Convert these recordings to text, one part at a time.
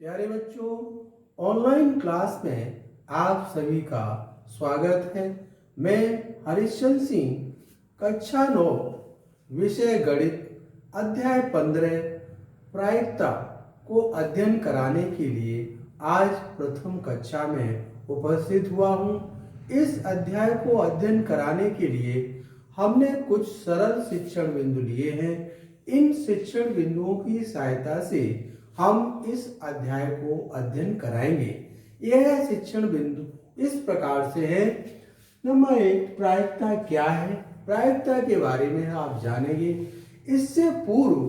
प्यारे बच्चों, online class में आप सभी का स्वागत है। मैं हरिश्चंद्र सिंह, कक्षा 9, विषय गणित, अध्याय 15 प्रायिकता को अध्ययन कराने के लिए आज प्रथम कक्षा में उपस्थित हुआ हूँ। इस अध्याय को अध्ययन कराने के लिए हमने कुछ सरल शिक्षण बिंदु लिए हैं। इन शिक्षण बिंदुओं की सहायता से हम इस अध्याय को अध्ययन कराएंगे। यह शिक्षण बिंदु इस प्रकार से है। नंबर 1, प्रायिकता क्या है? प्रायिकता के बारे में आप जानेंगे। इससे पूर्व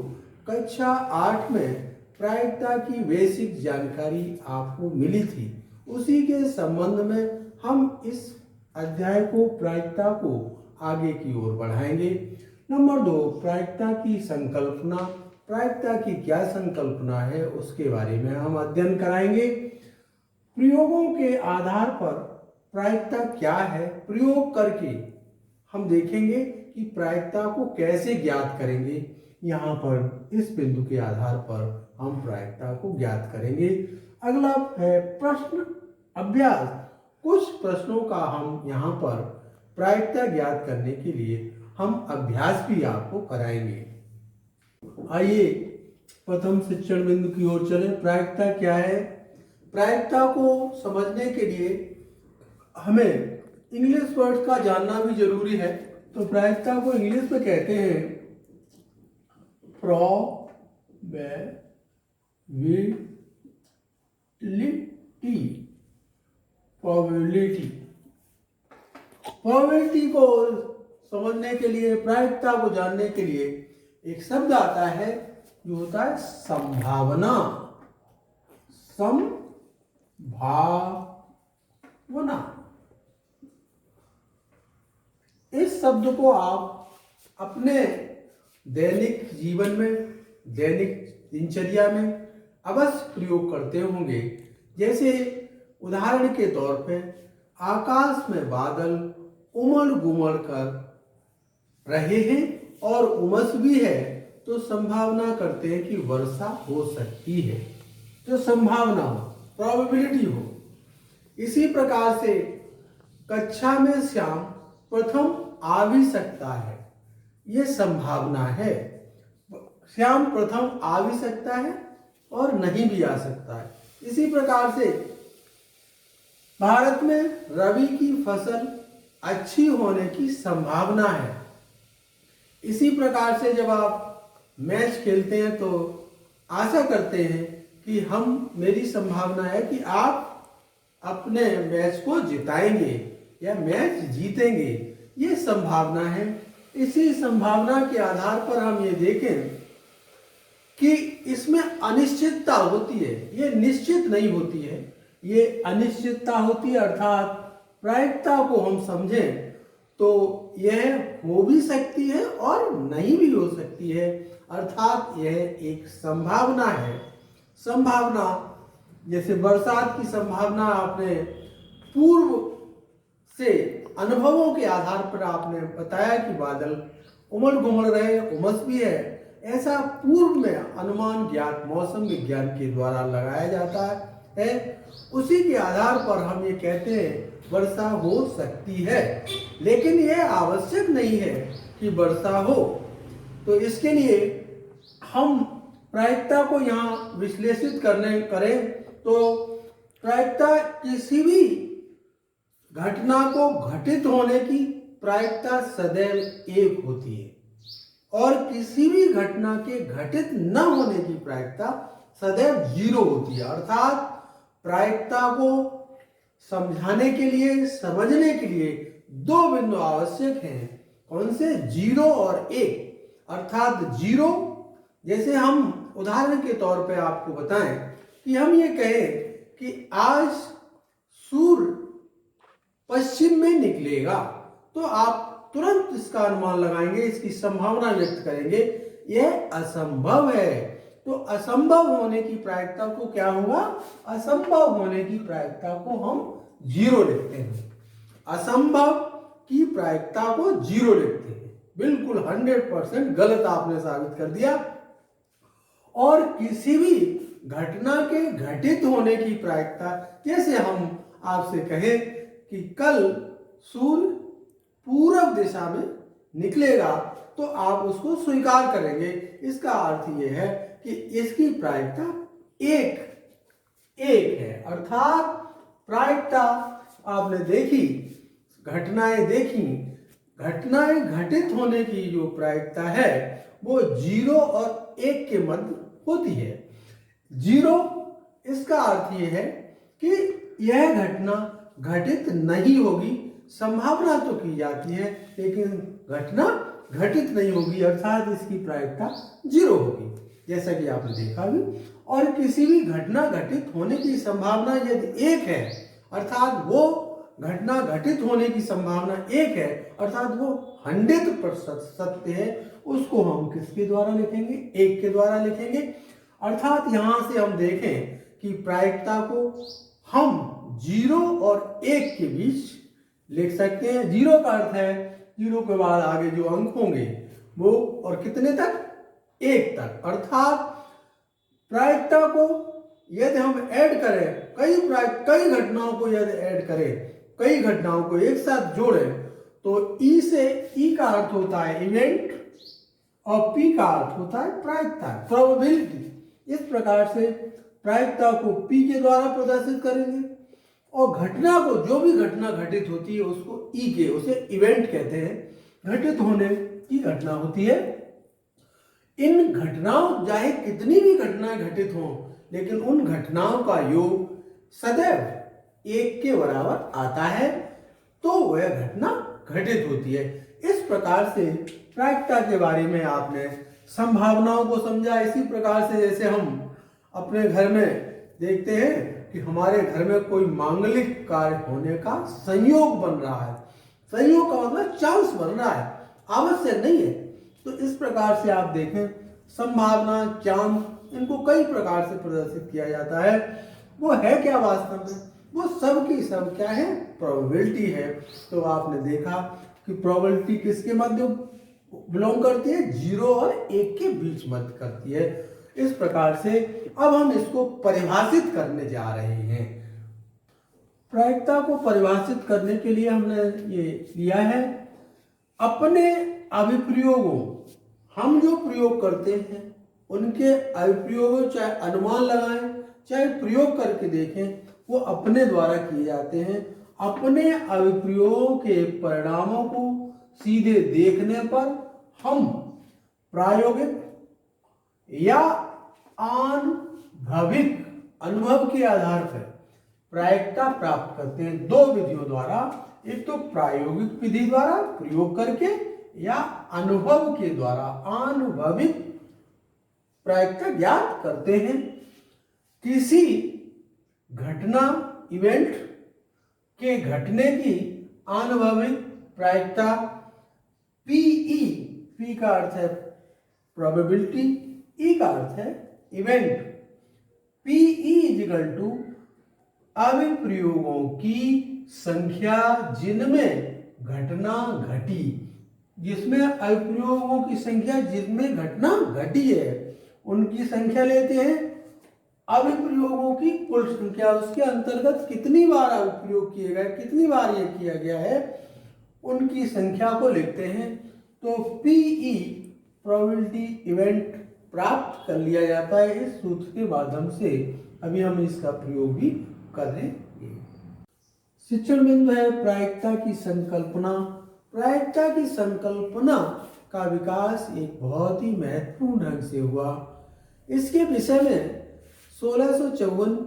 कक्षा 8 में प्रायिकता की बेसिक जानकारी आपको मिली थी। उसी के संबंध में हम इस अध्याय को, प्रायिकता को आगे की ओर बढ़ाएंगे। नंबर 2, प्रायिकता की संकल्पना। प्रायिकता की क्या संकल्पना है उसके बारे में हम अध्ययन कराएंगे। प्रयोगों के आधार पर प्रायिकता क्या है, प्रयोग करके हम देखेंगे कि प्रायिकता को कैसे ज्ञात करेंगे। यहाँ पर इस बिंदु के आधार पर हम प्रायिकता को ज्ञात करेंगे। अगला है प्रश्न अभ्यास। कुछ प्रश्नों का हम यहाँ पर प्रायिकता ज्ञात करने के लिए हम अभ्यास भी आपको कराएंगे। आइए प्रथम शिक्षण बिंदु की ओर चले। प्रायिकता क्या है? प्रायिकता को समझने के लिए हमें इंग्लिश वर्ड का जानना भी जरूरी है। तो प्रायिकता को इंग्लिश में कहते हैं प्रोबेबिलिटी को समझने के लिए, प्रायिकता को जानने के लिए एक शब्द आता है जो होता है संभावना। संभावना, इस शब्द को आप अपने दैनिक जीवन में, दैनिक दिनचर्या में अवश्य प्रयोग करते होंगे। जैसे उदाहरण के तौर पे आकाश में बादल उमड़ घुमड़ कर रहे हैं और उमस भी है, तो संभावना करते हैं कि वर्षा हो सकती है। तो संभावना हो, प्रोबेबिलिटी हो। इसी प्रकार से कक्षा में श्याम प्रथम आ भी सकता है, ये संभावना है। श्याम प्रथम आ भी सकता है और नहीं भी आ सकता है। इसी प्रकार से भारत में रबी की फसल अच्छी होने की संभावना है। इसी प्रकार से जब आप मैच खेलते हैं तो आशा करते हैं कि मेरी संभावना है कि आप अपने मैच को जिताएंगे या मैच जीतेंगे, ये संभावना है। इसी संभावना के आधार पर हम ये देखें कि इसमें अनिश्चितता होती है, ये निश्चित नहीं होती है, ये अनिश्चितता होती है। अर्थात प्रायिकता को हम समझें तो यह हो भी सकती है और नहीं भी हो सकती है। अर्थात यह एक संभावना है। संभावना, जैसे बरसात की संभावना आपने पूर्व से अनुभवों के आधार पर आपने बताया कि बादल उमड़ घुमड़ रहे, उमस भी है, ऐसा पूर्व में अनुमान ज्ञात मौसम विज्ञान के द्वारा लगाया जाता है। उसी के आधार पर हम ये कहते हैं वर्षा हो सकती है, लेकिन यह आवश्यक नहीं है कि वर्षा हो। तो इसके लिए हम प्रायिकता को यहाँ विश्लेषित करें तो प्रायिकता किसी भी घटना को घटित होने की प्रायिकता सदैव 1 होती है और किसी भी घटना के घटित न होने की प्रायिकता सदैव 0 होती है। अर्थात प्रायिकता को समझाने के लिए, समझने के लिए 2 बिंदु आवश्यक हैं। कौन से? 0 और 1। अर्थात 0, जैसे हम उदाहरण के तौर पे आपको बताएं कि हम ये कहें कि आज सूर्य पश्चिम में निकलेगा, तो आप तुरंत इसका अनुमान लगाएंगे, इसकी संभावना व्यक्त करेंगे, यह असंभव है। तो असंभव होने की प्रायिकता को क्या हुआ? असंभव होने की प्रायिकता को हम 0 लिखते हैं। असंभव की प्रायिकता को 0 लिखते हैं। बिल्कुल 100% गलत आपने साबित कर दिया। और किसी भी घटना के घटित होने की प्रायिकता, जैसे हम आपसे कहें कि कल सूर्य पूरब दिशा में निकलेगा तो आप उसको स्वीकार करेंगे। इसका अर्थ यह है कि इसकी प्रायिकता एक है, अर्थात प्रायिकता आपने देखी, घटनाएं देखी, घटनाएं घटित होने की जो प्रायिकता है वो 0 और 1 के मध्य होती है। 0 इसका अर्थ ये है कि यह घटना घटित नहीं होगी, संभावना तो की जाती है लेकिन घटना घटित नहीं होगी, अर्थात इसकी प्रायिकता 0 होगी, जैसा कि आपने देखा भी। और किसी भी घटना घटित होने की संभावना यदि 1 है, अर्थात वो घटना घटित होने की संभावना 1 है, अर्थात वो 100% सत्य है, उसको हम किसके द्वारा लिखेंगे? 1 के द्वारा लिखेंगे। अर्थात यहां से हम देखें कि प्रायिकता को हम 0 और 1 के बीच लिख सकते हैं। 0 का अर्थ है 0 के बाद आगे जो अंक होंगे वो, और कितने तक? 1 तक। अर्थात प्रायिकता को यदि हम ऐड करें, कई घटनाओं को यदि ऐड करें, कई घटनाओं को एक साथ जोड़ें, तो ई से ई का अर्थ होता है इवेंट और पी का अर्थ होता है प्रायिकता, प्रोबेबिलिटी। इस प्रकार से प्रायिकता को पी के द्वारा प्रदर्शित करेंगे और घटना को, जो भी घटना घटित होती है उसको ई के, उसे इवेंट कहते हैं। घटित होने की घटना होती है। इन घटनाओं, चाहे कितनी भी घटनाएं घटित हों, लेकिन उन घटनाओं का योग सदैव 1 के बराबर आता है, तो वह घटना घटित होती है। इस प्रकार से प्रायिकता के बारे में आपने संभावनाओं को समझा। इसी प्रकार से जैसे हम अपने घर में देखते हैं कि हमारे घर में कोई मांगलिक कार्य होने का संयोग बन रहा है, संयोग का मतलब चांस बन रहा है, आवश्यक नहीं है। तो इस प्रकार से आप देखें संभावना, चांस, इनको कई प्रकार से प्रदर्शित किया जाता है। वो है क्या वास्तव में? वो सब की सब क्या है? प्रोबेबिलिटी है। तो आपने देखा कि प्रोबेबिलिटी किसके मध्य बिलोंग करती है? 0 और 1 के बीच मध्य करती है। इस प्रकार से अब हम इसको परिभाषित करने जा रहे हैं। प्रायिकता को परिभाषित करने के लिए हमने ये लिया है अपने अभिप्रयोगों, हम जो प्रयोग करते हैं उनके अभिप्रयोगों, चाहे अनुमान लगाएं चाहे प्रयोग करके देखें, वो अपने द्वारा किए जाते हैं। अपने अभिप्रयोगों के परिणामों को सीधे देखने पर हम प्रायोगिक या आनुभविक अनुभव के आधार पर प्रायिकता प्राप्त करते हैं 2 विधियों द्वारा। एक तो प्रायोगिक विधि द्वारा प्रयोग करके, या अनुभव के द्वारा आनुभविक प्रायिकता ज्ञात करते हैं। किसी घटना, इवेंट के घटने की आनुभविक प्रायिकता पीई, पी का अर्थ है प्रोबेबिलिटी, ई का अर्थ है इवेंट। पीई इक्वल टू अभिप्रयोगों की संख्या जिनमें घटना घटी, जिसमें अभिप्रयोगों की संख्या जिनमें घटना घटी है उनकी संख्या लेते हैं। अभिप्रयोगों की कुल संख्या, उसके अंतर्गत कितनी बार अभिप्रयोग किए गए, कितनी बार ये किया गया है, उनकी संख्या को लिखते हैं। तो पीई प्रोबेबिलिटी इवेंट प्राप्त कर लिया जाता है इस सूत्र के माध्यम से। अभी हम इसका प्रयोग भी करेंगे। शिक्षण बिंदु है प्रायिकता की संकल्पना। प्रायिकता की संकल्पना का विकास एक बहुत ही महत्वपूर्ण ढंग से हुआ। इसके विषय में 1654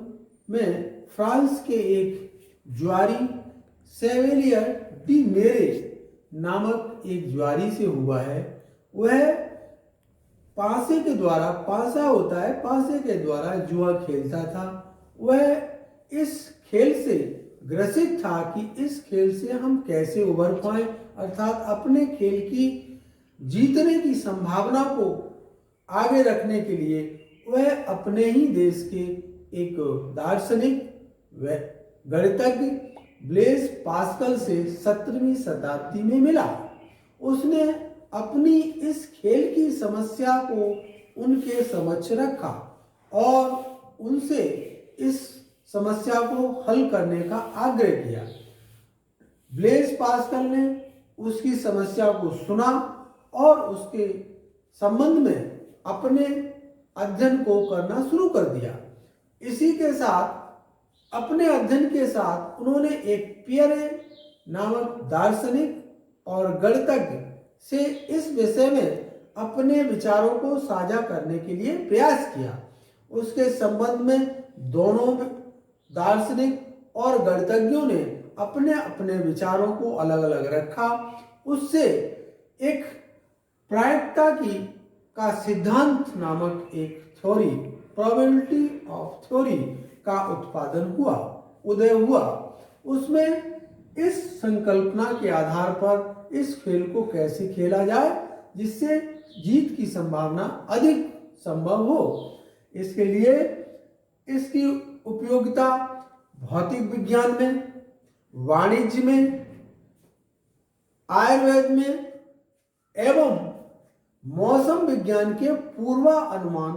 में फ्रांस के एक ज्वारी सेवेलियर डी मेरे नामक एक ज्वारी से हुआ है। वह पासे के द्वारा, पासा होता है, पासे के द्वारा जुआ खेलता था। वह इस खेल से ग्रसित था कि इस खेल से हम कैसे उभर पाए, अर्थात अपने खेल की जीतने की संभावना को आगे रखने के लिए वह अपने ही देश के एक दार्शनिक व गणितज्ञ ब्लेस पास्कल से 17वीं शताब्दी में मिला। उसने अपनी इस खेल की समस्या को उनके समक्ष रखा और उनसे इस समस्या को हल करने का आग्रह किया। ब्लेज पास्कल ने उसकी समस्या को सुना और उसके संबंध में अपने अध्ययन को करना शुरू कर दिया। इसी के साथ अपने अध्ययन के साथ उन्होंने एक पियरे नामक दार्शनिक और गणितज्ञ से इस विषय में अपने विचारों को साझा करने के लिए प्रयास किया। उसके संबंध में दोनों दार्शनिक और गणितज्ञों ने अपने अपने विचारों को अलग अलग रखा। उससे एक प्रायिकता का सिद्धांत नामक एक थ्योरी, प्रोबेबिलिटी ऑफ थ्योरी का उदय हुआ। उसमें इस संकल्पना के आधार पर इस खेल को कैसे खेला जाए जिससे जीत की संभावना अधिक संभव हो। इसके लिए इसकी उपयोगिता भौतिक विज्ञान में, वाणिज्य में, आयुर्वेद में एवं मौसम विज्ञान के पूर्वानुमान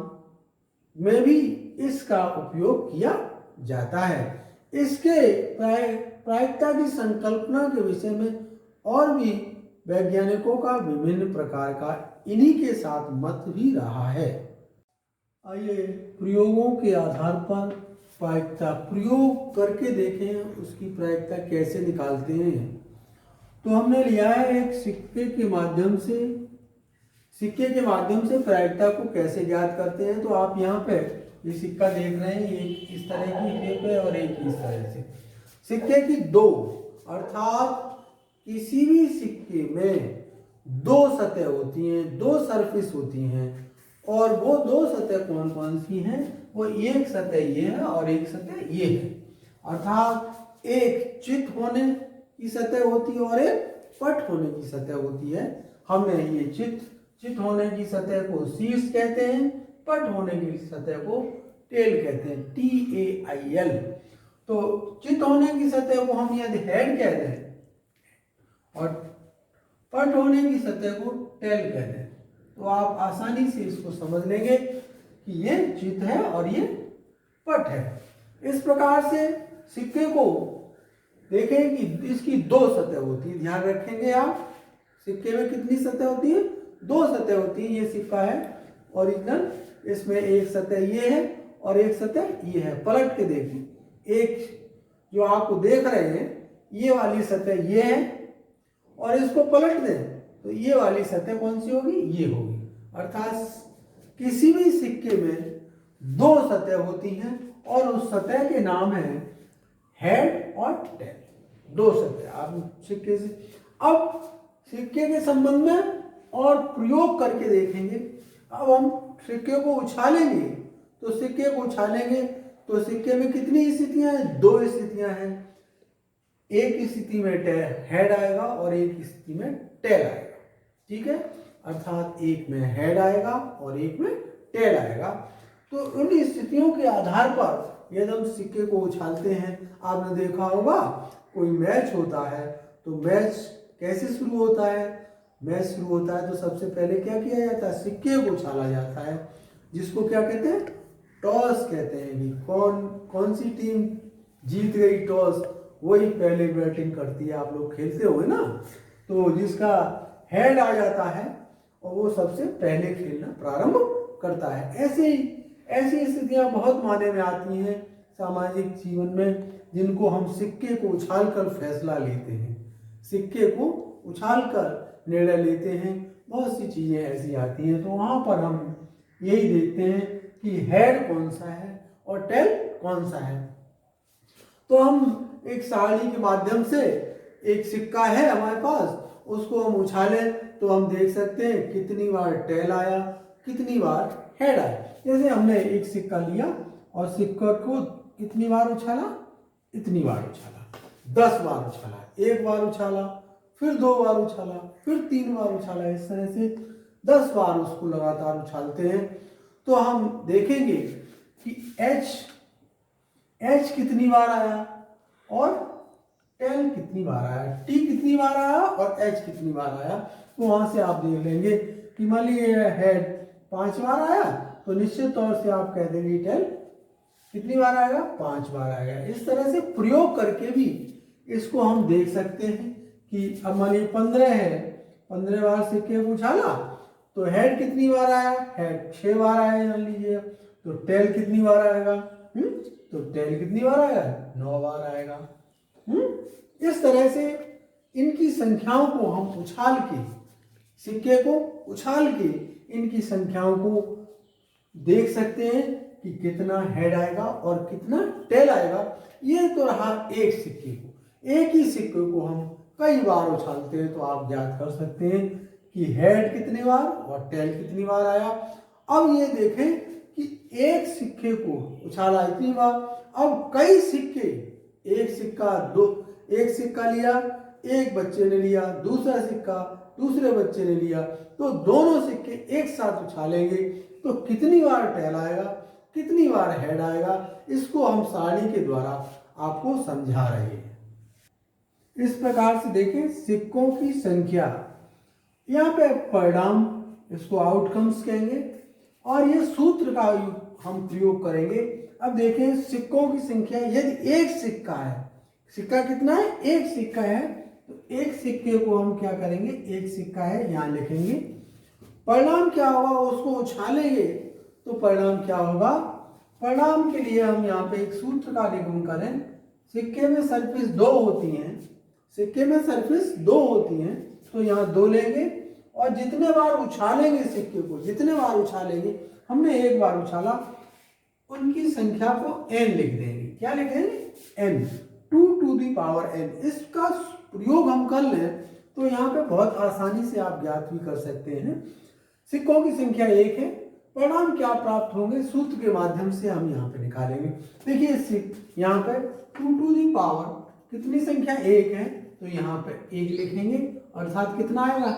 में भी इसका उपयोग किया जाता है। इसके प्रायिकता की संकल्पना के विषय में और भी वैज्ञानिकों का विभिन्न प्रकार का इन्हीं के साथ मत भी रहा है। आइए प्रयोगों के आधार पर प्रायिकता प्रयोग करके देखें, उसकी प्रायिकता कैसे निकालते हैं। तो हमने लिया है एक सिक्के के माध्यम से प्रायिकता को कैसे ज्ञात करते हैं। तो आप यहाँ पे ये सिक्का देख रहे हैं, एक इस तरह की टेप है और एक इस तरह से। सिक्के की दो, अर्थात किसी भी सिक्के में दो सतह होती हैं, दो सरफेस होती हैं, और वो दो सतह कौन कौन सी हैं? वो एक सतह ये है और एक सतह ये है। अर्थात एक चित होने की सतह होती है और एक पट होने की सतह होती है। हमने ये चित होने की सतह को शीर्ष कहते हैं, पट होने की सतह को टेल कहते हैं, TAIL। तो चित होने की सतह को हम यदि हेड कहते हैं और पट होने की सतह को टेल कहते हैं। तो आप आसानी से इसको समझ लेंगे कि ये चित है और ये पट है। इस प्रकार से सिक्के को देखें कि इसकी दो सतह होती है। ध्यान रखेंगे आप, सिक्के में कितनी सतह होती है? दो सतह होती है। ये सिक्का है ओरिजिनल, इसमें एक सतह ये है और एक सतह ये है। पलट के देखिए, एक जो आपको देख रहे हैं ये वाली सतह ये है और इसको पलट दें तो ये वाली सतह कौन सी होगी? ये होगी। अर्थात किसी भी सिक्के में दो सतह होती हैं और उस सतह के नाम है हेड और टेल। दो सतह आप सिक्के से। अब सिक्के के संबंध में और प्रयोग करके देखेंगे। अब हम सिक्के को उछालेंगे तो सिक्के में कितनी स्थितियां हैं? दो स्थितियां हैं। एक स्थिति में हेड आएगा और एक स्थिति में टेल आएगा। ठीक है, अर्थात एक में हेड आएगा और एक में टेल आएगा। तो उन स्थितियों के आधार पर यदि हम सिक्के को उछालते हैं, आपने देखा होगा कोई मैच होता है तो मैच कैसे शुरू होता है? मैच शुरू होता है तो सबसे पहले क्या किया जाता है? सिक्के को उछाला जाता है, जिसको क्या कहते हैं? टॉस कहते हैं। कि कौन सी टीम जीत गई टॉस, वही पहले बैटिंग करती है। आप लोग खेलते हो ना, तो जिसका हेड आ जाता है और वो सबसे पहले खेलना प्रारंभ करता है। ऐसी स्थितियां बहुत मायने में आती हैं सामाजिक जीवन में, जिनको हम सिक्के को उछालकर फैसला लेते हैं, सिक्के को उछालकर निर्णय लेते हैं। बहुत सी चीजें ऐसी आती हैं, तो वहां पर हम यही देखते हैं कि हेड कौन सा है और टेल कौन सा है। तो हम एक सारणी के माध्यम से, एक सिक्का है हमारे पास, उसको हम उछालें तो हम देख सकते हैं कितनी बार टेल आया, कितनी बार हेड आया। जैसे हमने एक सिक्का लिया और सिक्का को कितनी बार उछाला? इतनी बार उछाला, 10 बार उछाला, एक बार उछाला, फिर 2 बार उछाला, फिर 3 बार उछाला। इस तरह से 10 बार उसको लगातार उछालते हैं। तो हम देखेंगे कि एच कितनी बार आया और टेल कितनी बार आया, टी कितनी बार आया और एच कितनी बार आया। तो वहां से आप देख लेंगे कि मान लीजिए हेड 5 बार आया तो निश्चित तौर से आप कह देंगे टेल कितनी बार आएगा? 5 बार आएगा। इस तरह से प्रयोग करके भी इसको हम देख सकते हैं कि अब मान लीजिए 15 है, 15 बार सिक्के को उछाला तो हेड कितनी बार आया? हेड 6 बार आया मान लीजिए। तो टेल कितनी बार आएगा? तो टेल कितनी बार आएगा? 9 बार आएगा। इस तरह से इनकी संख्याओं को हम उछाल के, सिक्के को उछाल के इनकी संख्याओं को देख सकते हैं कि कितना हेड आएगा और कितना टेल आएगा। ये तो रहा एक सिक्के को। एक ही सिक्के को हम कई बार उछालते हैं तो आप ज्ञात कर सकते हैं कि हेड कितनी बार और टेल कितनी बार आया। अब ये देखें कि एक सिक्के को उछाला इतनी बार, अब कई सिक्के, एक सिक्का लिया, एक बच्चे ने लिया, दूसरा सिक्का दूसरे बच्चे ने लिया, तो दोनों सिक्के एक साथ उछालेंगे तो कितनी बार टेल आएगा, कितनी बार हेड आएगा, इसको हम सारणी के द्वारा आपको समझा रहे हैं। इस प्रकार से देखें सिक्कों की संख्या, यहाँ पे परिणाम, इसको आउटकम्स कहेंगे और ये सूत्र का हम प्रयोग करेंगे। अब देखें सिक्कों की संख्या, यदि एक सिक्का है, सिक्का कितना है? एक सिक्का है, तो एक सिक्के को हम क्या करेंगे? एक सिक्का है यहाँ लिखेंगे। परिणाम क्या होगा? उसको उछालेंगे तो परिणाम क्या होगा? परिणाम के लिए हम यहाँ पे एक सूत्र का निगम करें। सिक्के में सरफेस 2 होती हैं, सिक्के में सरफेस 2 होती हैं, तो यहाँ 2 लेंगे और जितने बार उछालेंगे सिक्के को, जितने बार उछालेंगे, हमने एक बार उछाला, उनकी संख्या को n लिख देंगे। क्या लिखेंगे? n, 2 to the power n। इसका प्रयोग हम कर लें तो यहाँ पे बहुत आसानी से आप ज्ञात भी कर सकते हैं। सिक्कों की संख्या 1 है, परिणाम क्या प्राप्त होंगे? सूत्र के माध्यम से हम यहाँ पे निकालेंगे। देखिए यहाँ पे 2 to the power कितनी संख्या? 1 है, तो यहाँ पे 1 लिखेंगे, अर्थात कितना आएगा?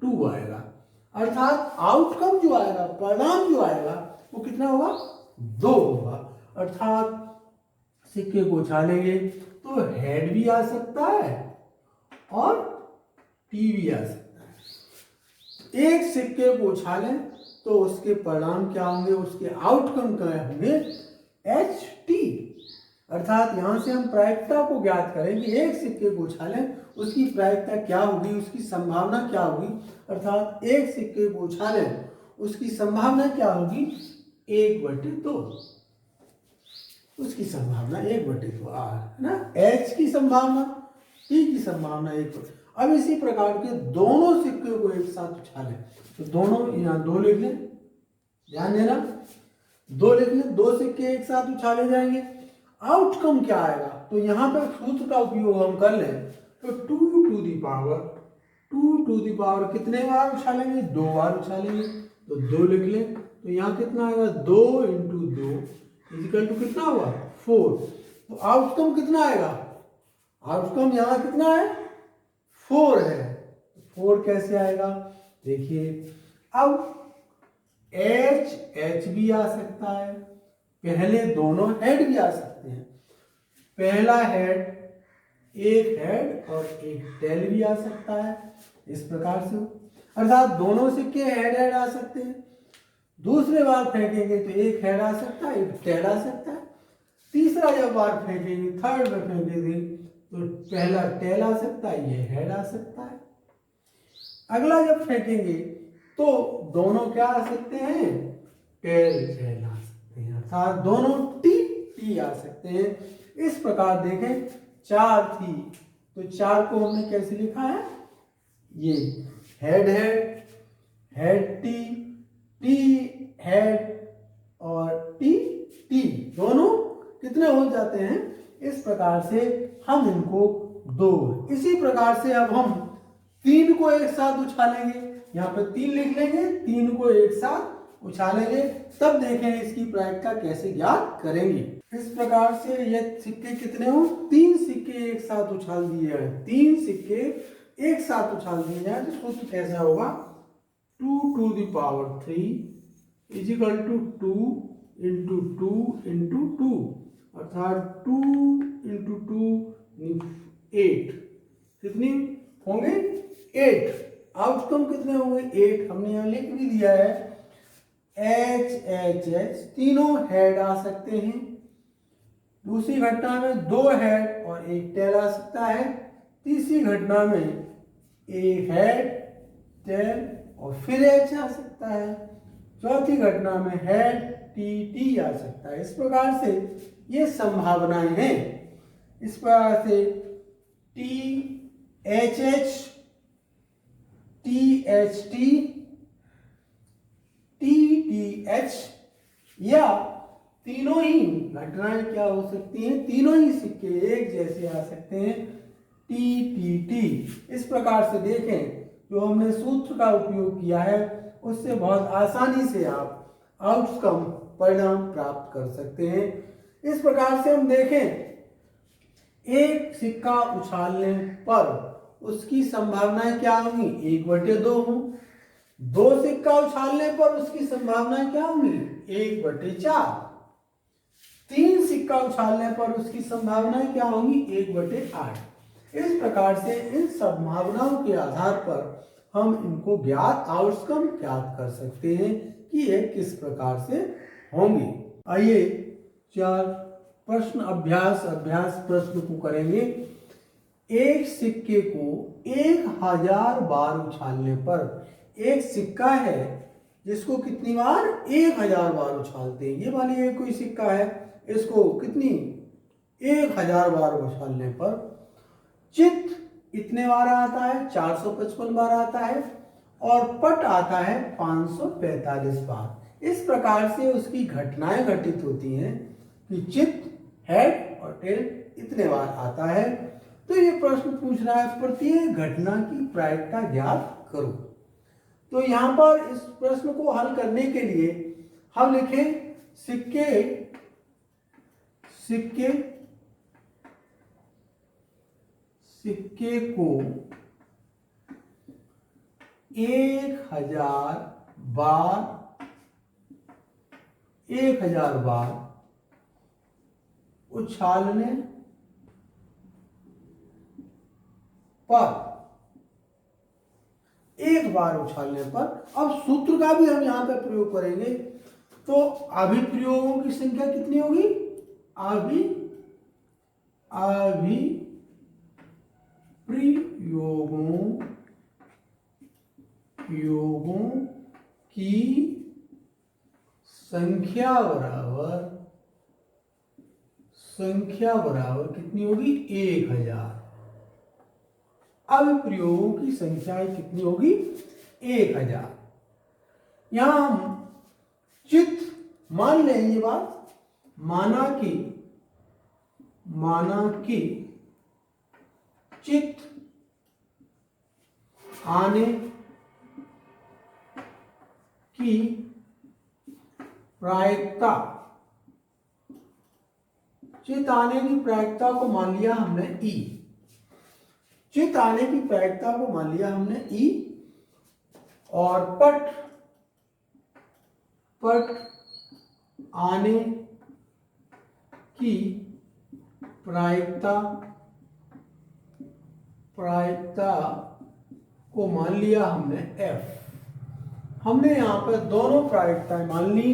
2 आएगा। अर्थात आउटकम जो आएगा, परिणाम जो आएगा, वो कितना होगा? 2 होगा। अर्थात सिक्के को उछालेंगे तो हेड भी आ सकता है और टी भी आ सकता है। एक सिक्के को उछालें तो उसके परिणाम क्या होंगे? उसके आउटकम क्या होंगे? H T. अर्थात यहां से हम प्रायिकता को ज्ञात करें कि एक सिक्के को उछालें, उसकी प्रायिकता क्या होगी, उसकी संभावना क्या होगी। अर्थात एक सिक्के को उछालें, उसकी संभावना क्या होगी? 1/2। उसकी संभावना 1/2 है ना। एच की संभावना, टी की संभावना 1/2। अब इसी प्रकार के दोनों सिक्के को एक साथ उछालें तो दोनों, यहाँ 2 लिख लें, ध्यान देना, 2 लिख लें, 2 सिक्के एक साथ उछाले जाएंगे। आउटकम क्या आएगा? तो यहाँ पर सूत्र का उपयोग हम कर लें तो 2 to the power कितने बार उछालेंगे? 2 बार उछालेंगे, तो 2 लिख लें, तो यहाँ कितना आएगा? 2 × 2 इक्वल टू कितना हुआ? 4। तो आउटकम कितना आएगा? आउटकम यहाँ कितना है? 4 है। 4 कैसे आएगा? देखिए, अब एच भी आ सकता है, पहले दोनों हेड भी आ सकते हैं। पहला हेड, एक हेड और एक टेल भी आ सकता है, इस प्रकार से। अर्थात दोनों सिक्के हेड आ सकते हैं। दूसरे बार फेंकेंगे तो एक हेड आ सकता है, एक टेल आ सकता है। तीसरा जब बार फेंकेंगे, थर्ड में फेंकेंगे तो पहला टेल आ सकता है, ये हेड आ सकता है। अगला जब फेंकेंगे तो दोनों क्या आ सकते हैं? टेल आ सकते हैं, अर्थात दोनों टी आ सकते हैं। इस प्रकार देखें 4 थी तो 4 को हमने कैसे लिखा है? ये हेड है, हेड टी हेड और टी दोनों कितने हो जाते हैं? इस प्रकार से हम इनको 2। इसी प्रकार से अब हम 3 को एक साथ उछालेंगे, यहाँ पे 3 लिख लेंगे, 3 को एक साथ उछालेंगे, तब देखें इसकी प्रायिकता कैसे ज्ञात करेंगे। इस प्रकार से ये सिक्के कितने हो? 3 सिक्के एक साथ उछाल दिए हैं, 3 सिक्के एक साथ उछाल दिए जाए तो सूत्र कैसा होगा? 2 to the power 3 is equal to 2 into 2 into 2, अर्थात 2 into 2 8। कितनी होंगे? 8। आउटकम कितने होंगे? 8। हमने यहाँ लिख भी दिया है। एच तीनों हेड आ सकते हैं, दूसरी घटना में 2 हेड और 1 टेल आ सकता है। तीसरी घटना में एक हेड, टेल और फिर एच आ सकता है। चौथी घटना में हेड, टी आ सकता है। इस प्रकार से ये संभावनाएं हैं। इस प्रकार से T H H, T H T, T H, या तीनों ही घटनाएं क्या हो सकती हैं, तीनों ही सिक्के एक जैसे आ सकते हैं, टी। इस प्रकार से देखें, जो हमने सूत्र का उपयोग किया है उससे बहुत आसानी से आप आउटकम परिणाम प्राप्त कर सकते हैं। इस प्रकार से हम देखें, एक सिक्का उछालने पर उसकी संभावनाएं क्या होंगी, 1/2 हों। 2 सिक्का उछालने पर उसकी संभावनाएं क्या होंगी, 1/4। 3 सिक्का उछालने पर उसकी संभावनाएं क्या होंगी, 1/8। इस प्रकार से इन संभावनाओं के आधार पर हम इनको ज्ञात आउटकम ज्ञात कर सकते हैं कि ये किस प्रकार से होंगे। आइए 4 प्रश्न अभ्यास प्रश्न को करेंगे। एक सिक्के को 1000 बार उछालने पर, एक सिक्का है जिसको कितनी बार, 1000 बार उछालते हैं। ये वाली एक कोई सिक्का है, इसको कितनी 1000 बार उछालने पर चित इतने बार आता है, 455 बार आता है, और पट आता है 545 बार। इस प्रकार से उसकी घटनाएं घटित होती हैं कि चित, हेड और टेल इतने बार आता है। तो ये प्रश्न पूछ रहा है प्रत्येक घटना की प्रायिकता ज्ञात करो। तो यहां पर इस प्रश्न को हल करने के लिए हम लिखें सिक्के को 1000 बार उछालने पर, एक बार उछालने पर। अब सूत्र का भी हम यहां पे प्रयोग करेंगे। तो अभिप्रयोगों की संख्या कितनी होगी, अभिप्रयोगों की संख्या बराबर कितनी होगी, 1000। अभिप्रयोगों की संख्या कितनी होगी, 1000। यहां हम चित मान लें, ये बात माना कि चित आने की प्रायिकता, चित आने की प्रायिकता को मान लिया हमने ई। चित आने की प्रायिकता को मान लिया हमने ई, और पट आने की प्रायिकता को मान लिया हमने एफ। हमने यहां पर दोनों प्रायिकताएं मान ली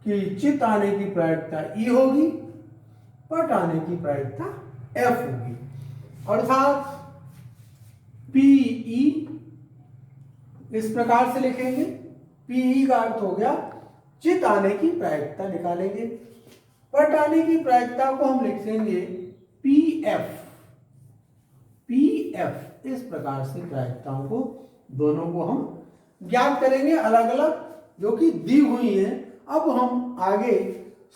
कि चित आने की प्रायिकता ई होगी, पट आने की प्रायिकता एफ होगी। अर्थात पीई इस प्रकार से लिखेंगे। पीई का अर्थ हो गया चित आने की प्रायिकता निकालेंगे, पट आने की प्रायिकता को हम लिख देंगे पीएफ। इस प्रकार से प्रायिकताओं को दोनों को हम ज्ञात करेंगे अलग अलग, जो कि दी हुई हैं। अब हम आगे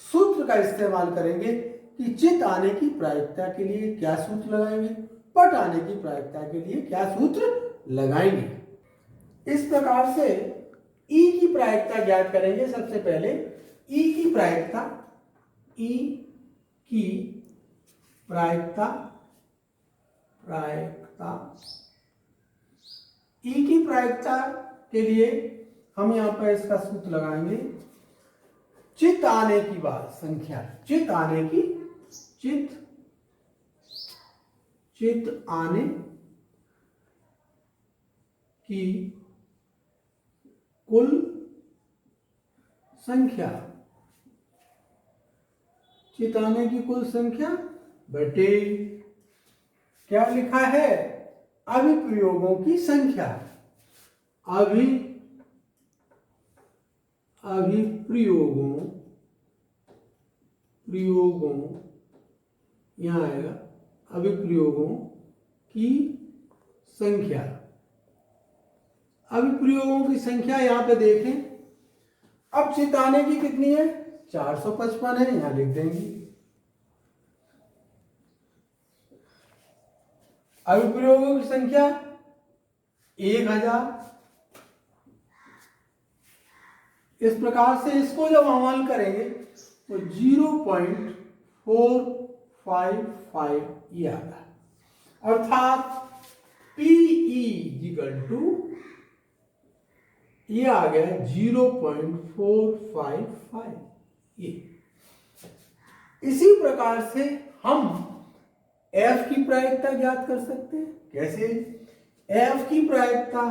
सूत्र का इस्तेमाल करेंगे कि चित आने की प्रायिकता के लिए क्या सूत्र लगाएंगे, पट आने की प्रायिकता के लिए क्या सूत्र लगाएंगे। इस प्रकार से ई की प्रायिकता ज्ञात करेंगे। सबसे पहले ई की प्रायिकता के लिए हम यहां पर इसका सूत्र लगाएंगे। चित आने की बात संख्या, चित आने की कुल संख्या, चिताने की कुल संख्या बटे क्या लिखा है, अभिप्रयोगों की संख्या। प्रयोगों यहां आएगा, अभिप्रयोगों की संख्या। अभिप्रयोगों की संख्या यहां पे देखें, अब चिताने की कितनी है, 455 है, यहां लिख देंगे। अभिप्रयोगों की संख्या 1000। इस प्रकार से इसको जब हम हल करेंगे तो 0.455 ये आता है, अर्थात PE इक्वल टू ये आ गया 0.455 ये। इसी प्रकार से हम F की प्रायिकता ज्ञात कर सकते हैं। कैसे? F की प्रायिकता,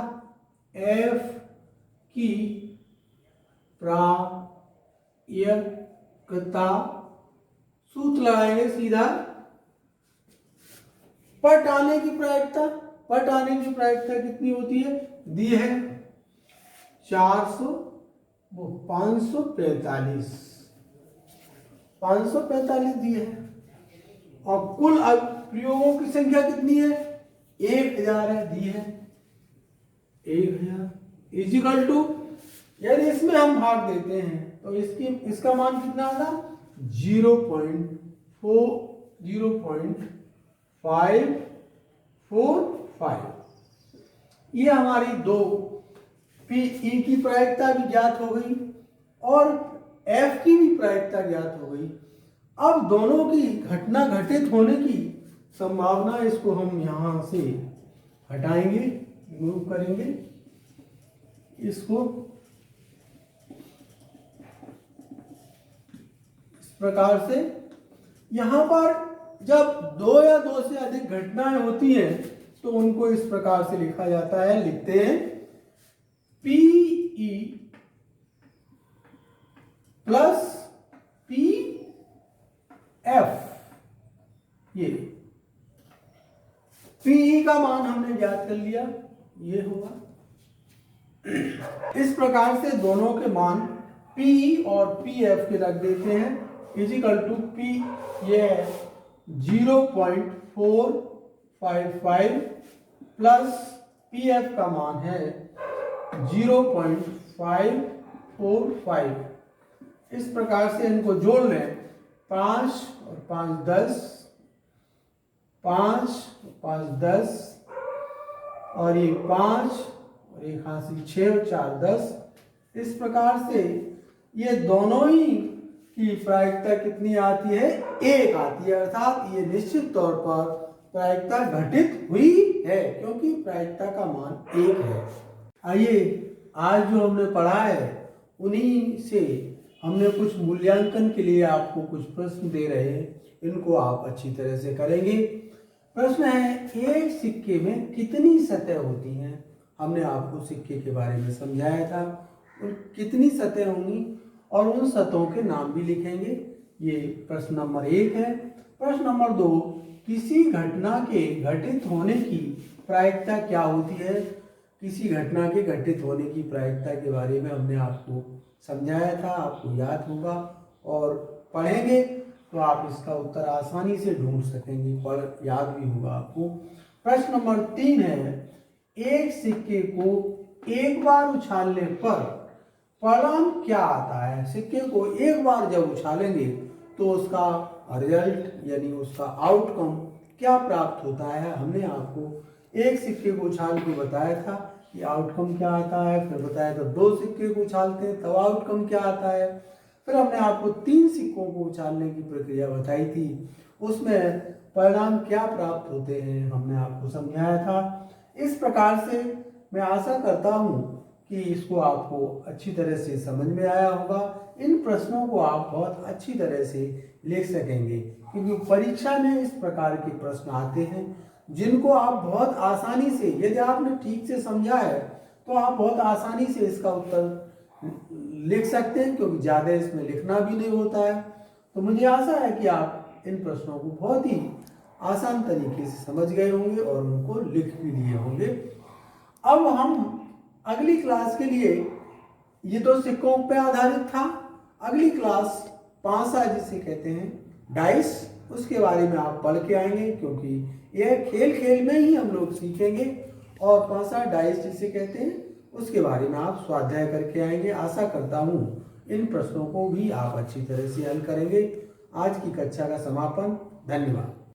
F की प्रायिकता सूत्र लगाएंगे सीधा, पट आने की प्रायिकता। पट आने की प्रायिकता कितनी होती है, दी है 545 दी है, और कुल प्रयोगों की संख्या कितनी है, 1000 है, दी है 1000 इजिकल टू, यदि इसमें हम भाग देते हैं तो इसका मान कितना आता, 0.545। ये हमारी दो PE की प्रायिकता भी ज्ञात हो गई और F की भी प्रायिकता ज्ञात हो गई। अब दोनों की घटना घटित होने की संभावना, इसको हम यहां से हटाएंगे, रिमूव करेंगे इसको इस प्रकार से। यहां पर जब दो या दो से अधिक घटनाएं होती हैं तो उनको इस प्रकार से लिखा जाता है, लिखते हैं PE प्लस PF। ये PE का मान हमने ज्ञात कर लिया, ये होगा। इस प्रकार से दोनों के मान PE और PF के रख देते हैं, इजिकल टू P ये 0.455 प्लस PF का मान है 0.545। इस प्रकार से इनको जोड़ लें, 5 और 5 10, 5 और 5 10, और ये 5 और एक हासिल 6 और 4 10। इस प्रकार से ये दोनों ही की प्रायिकता कितनी आती है, 1 आती है, अर्थात ये निश्चित तौर पर प्रायिकता घटित हुई है, क्योंकि प्रायिकता का मान 1 है। आइए आज जो हमने पढ़ा है उन्हीं से हमने कुछ मूल्यांकन के लिए आपको कुछ प्रश्न दे रहे हैं, इनको आप अच्छी तरह से करेंगे। प्रश्न है, एक सिक्के में कितनी सतह होती हैं? हमने आपको सिक्के के बारे में समझाया था, और कितनी सतह होंगी और उन सतहों के नाम भी लिखेंगे। ये प्रश्न नंबर 1 है। प्रश्न नंबर 2, किसी घटना के घटित होने की प्रायिकता क्या होती है? किसी घटना के घटित होने की प्रायिकता के बारे में हमने आपको समझाया था, आपको याद होगा, और पढ़ेंगे तो आप इसका उत्तर आसानी से ढूंढ सकेंगे, पर याद भी होगा आपको। प्रश्न नंबर 3 है, एक सिक्के को एक बार उछालने पर परिणाम क्या आता है? सिक्के को एक बार जब उछालेंगे तो उसका रिजल्ट यानी उसका आउटकम क्या प्राप्त होता है? हमने आपको एक सिक्के को उछाल के बताया था कि आउटकम क्या आता है, फिर बताया था 2 सिक्के को उछालते हैं तब आउटकम क्या आता है, फिर हमने आपको 3 सिक्कों को उछालने की प्रक्रिया बताई थी, उसमें परिणाम क्या प्राप्त होते हैं हमने आपको समझाया था। इस प्रकार से मैं आशा करता हूँ कि इसको आपको अच्छी तरह से समझ में आया होगा। इन प्रश्नों को आप बहुत अच्छी तरह से लिख सकेंगे, क्योंकि परीक्षा में इस प्रकार के प्रश्न आते हैं जिनको आप बहुत आसानी से, यदि आपने ठीक से समझा है तो आप बहुत आसानी से इसका उत्तर लिख सकते हैं, क्योंकि ज़्यादा इसमें लिखना भी नहीं होता है। तो मुझे आशा है कि आप इन प्रश्नों को बहुत ही आसान तरीके से समझ गए होंगे और उनको लिख भी लिए होंगे। अब हम अगली क्लास के लिए, ये तो सिक्कों पे आधारित था, अगली क्लास पांसा जिसे कहते हैं डाइस, उसके बारे में आप पढ़ के आएंगे, क्योंकि यह खेल खेल में ही हम लोग सीखेंगे। और पांसा डाइस जिसे कहते हैं उसके बारे में आप स्वाध्याय करके आएंगे। आशा करता हूँ इन प्रश्नों को भी आप अच्छी तरह से हल करेंगे। आज की कक्षा का समापन। धन्यवाद।